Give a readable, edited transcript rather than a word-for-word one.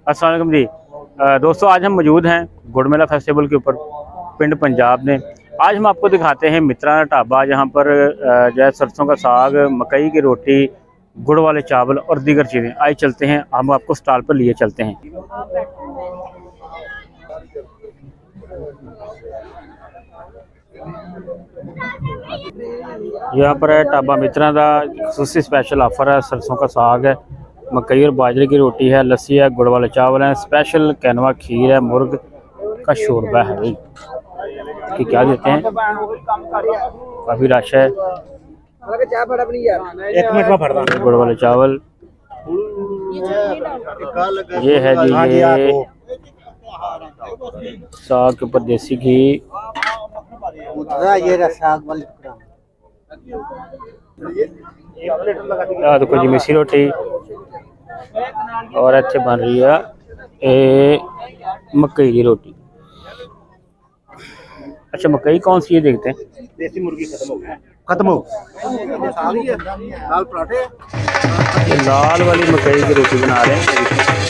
अस्सलाम वालेकुम जी। दोस्तों आज हम मौजूद हैं गुड़ मेला फेस्टिवल के ऊपर पिंड पंजाब में। आज हम आपको दिखाते हैं मित्रा ढाबा, जहाँ पर जो है सरसों का साग, मकई की रोटी, गुड़ वाले चावल और दीगर चीज़ें। आइए चलते हैं, हम आपको स्टॉल पर लिए चलते हैं। यहाँ पर है ढाबा मित्रा का खसूसी स्पेशल ऑफर है। सरसों का साग है, मकई और बाजरे की रोटी है, लस्सी है, गुड़ वाले चावल हैं, स्पेशल कैनवा खीर है, मुर्ग का शोरबा है कि क्या देते हैं। काफ़ी रश है। एक मिनट में भरना गुड़ वाले चावल ये है जी, ये साग के ऊपर देसी घी, ये साग वाली देखो जी मिसी रोटी और अच्छे बन रही है ये मकई की रोटी। अच्छा मकई कौन सी है देखते हैं। देसी मुर्गी खत्म हो लाल पराठे लाल वाली मकई की रोटी बना रहे हैं।